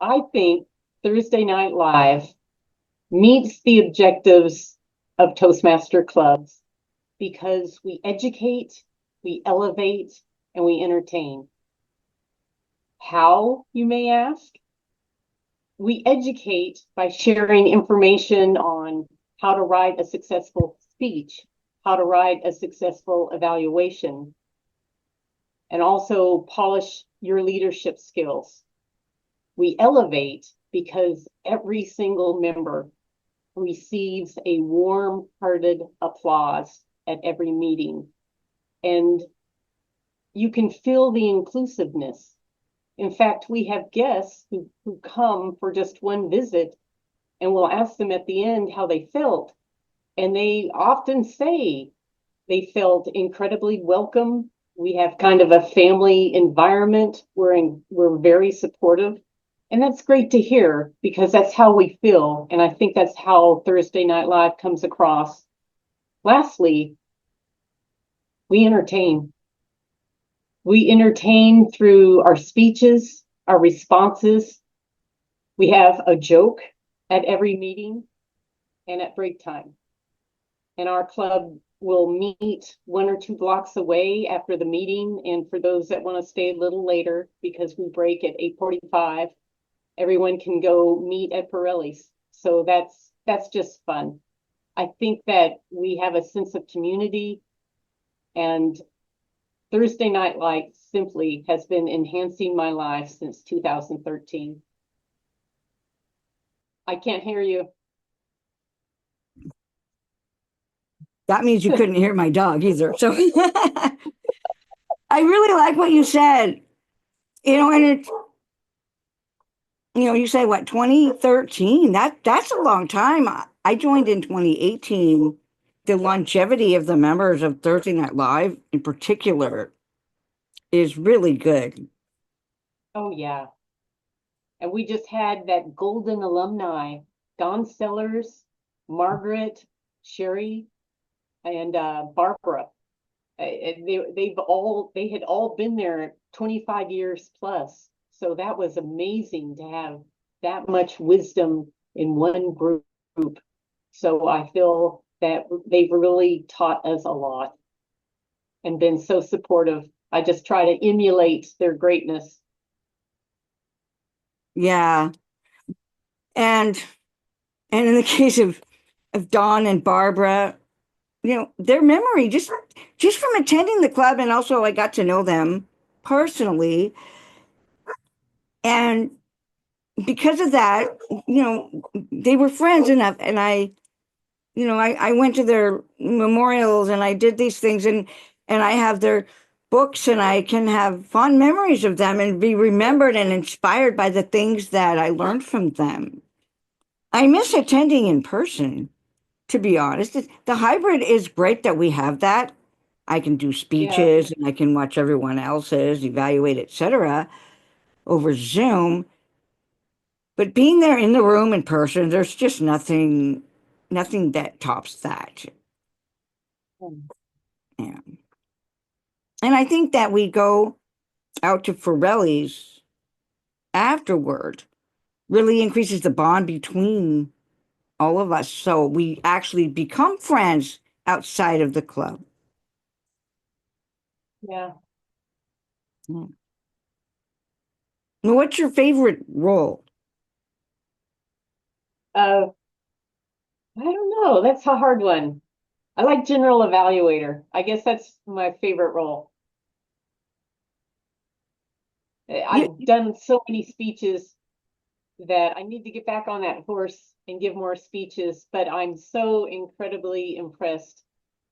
I think Thursday Night Live meets the objectives of Toastmaster clubs because we educate, we elevate, and we entertain. How, you may ask? We educate by sharing information on how to write a successful speech, how to write a successful evaluation, and also polish your leadership skills. We elevate because every single member receives a warm-hearted applause at every meeting. And you can feel the inclusiveness. In fact, we have guests who come for just one visit, and we'll ask them at the end how they felt. And they often say they felt incredibly welcome. We have kind of a family environment. We're very supportive. And that's great to hear because that's how we feel. And I think that's how Thursday Night Live comes across. Lastly, we entertain. We entertain through our speeches, our responses. We have a joke at every meeting and at break time. And our club will meet 1 or 2 blocks away after the meeting. And for those that want to stay a little later, because we break at 8:45, everyone can go meet at Pirelli's. So that's just fun. I think that we have a sense of community, and Thursday Night Light simply has been enhancing my life since 2013. I can't hear you. That means you couldn't hear my dog either. So I really like what you said. And you say what, 2013? That's a long time. I joined in 2018. The longevity of the members of Thursday Night Live in particular is really good. Oh, yeah. And we just had that golden alumni, Don Sellers, Margaret, Sherry, and Barbara. They had all been there 25 years plus. So that was amazing to have that much wisdom in one group. So I feel that they've really taught us a lot and been so supportive. I just try to emulate their greatness. Yeah. And and in the case of Dawn and Barbara, their memory just from attending the club, and also I got to know them personally. And because of that, they were friends enough. And I went to their memorials and I did these things, and I have their books, and I can have fond memories of them and be remembered and inspired by the things that I learned from them. I miss attending in person, to be honest. The hybrid is great that we have that. I can do Yeah, speeches and I can watch everyone else's, evaluate, etc., over Zoom. But being there in the room in person, there's just nothing that tops that. Yeah. And I think that we go out to Forelli's afterward really increases the bond between all of us. So we actually become friends outside of the club. yeah. Yeah. Now, what's your favorite role? Uh, I don't know. That's a hard one. I like general evaluator. I guess that's my favorite role. I've You, done so many speeches that I need to get back on that horse and give more speeches, but I'm so incredibly impressed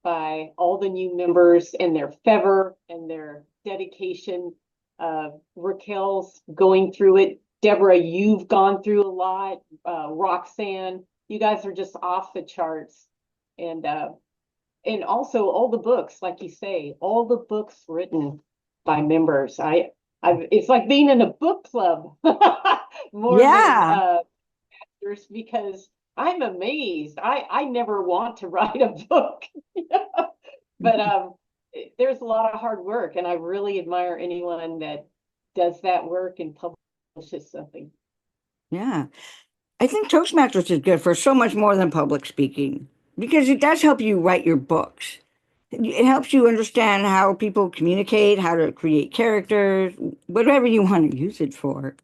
by all the new members and their fervor and their dedication. Raquel's going through it. Deborah, you've gone through a lot. Roxanne, you guys are just off the charts. And also all the books, like you say, all the books written by members. It's like being in a book club more than yeah. because I'm amazed. I never want to write a book, but there's a lot of hard work, and I really admire anyone that does that work and publishes something. Yeah. I think Toastmasters is good for so much more than public speaking because it does help you write your books. It helps you understand how people communicate, how to create characters, whatever you want to use it for.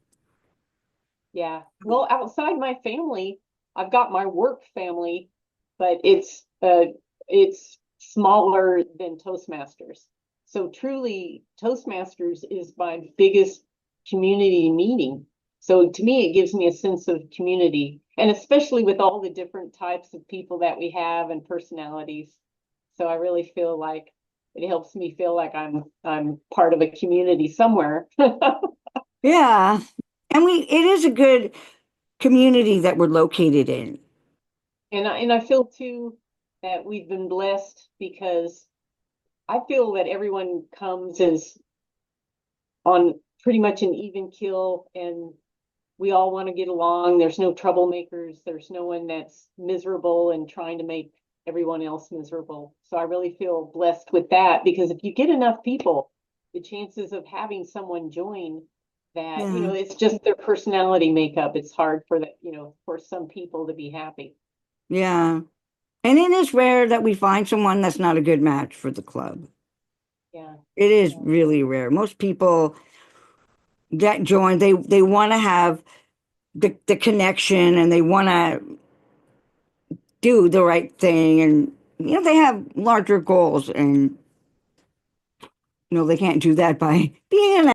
Yeah. Well, outside my family, I've got my work family, but it's smaller than Toastmasters. So truly, Toastmasters is my biggest community meeting. So to me, it gives me a sense of community, and especially with all the different types of people that we have and personalities. So I really feel like it helps me feel like I'm part of a community somewhere. Yeah. And it is a good community that we're located in. And I feel too that we've been blessed because I feel that everyone comes as on pretty much an even kill, and we all want to get along. There's no troublemakers. There's no one that's miserable and trying to make everyone else miserable. So I really feel blessed with that because if you get enough people, the chances of having someone join that, Yeah. it's just their personality makeup. It's hard for that, for some people to be happy. Yeah. And it is rare that we find someone that's not a good match for the club. Yeah. It is Yeah. really rare. Most people that join, they want to have the connection and they want to do the right thing and they have larger goals and they can't do that by being an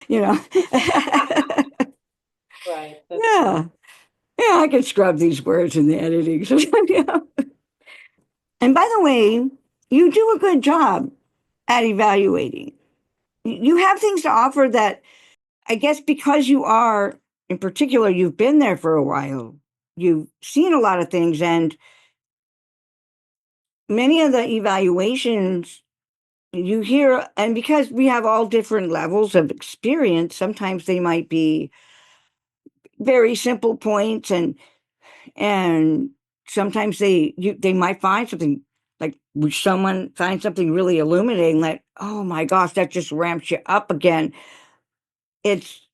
you know Right. That's yeah, true. yeah, I can scrub these words in the editing. So, yeah. And by the way, you do a good job at evaluating. You have things to offer that I guess because you are in particular you've been there for a while, you've seen a lot of things, and many of the evaluations you hear, and because we have all different levels of experience, sometimes they might be very simple points, and sometimes they might find something like someone finds something really illuminating, like, oh my gosh, that just ramps you up again. It's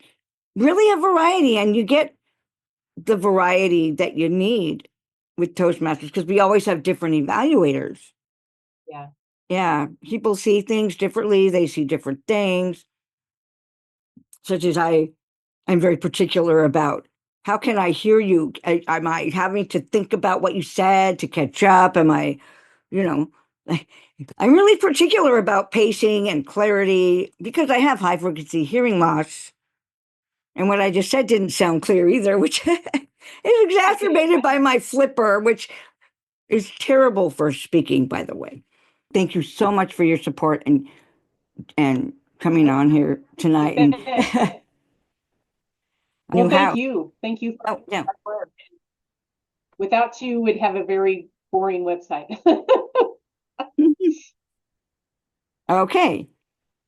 really a variety, and you get the variety that you need with Toastmasters because we always have different evaluators. Yeah. Yeah, people see things differently, they see different things, such as I'm very particular about how can I hear you? Am I having to think about what you said to catch up? Am I, you know, I'm really particular about pacing and clarity because I have high frequency hearing loss. And what I just said didn't sound clear either, which is I can exacerbated by imagine. my flipper, which is terrible for speaking, by the way. Thank you so much for your support and coming on here You tonight and bet. new Well, thank house. you. Thank you for Oh, yeah. hard work. Without you, we'd have a very boring website. Okay.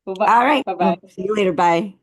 Bye All right. bye. Well, see you later. Bye.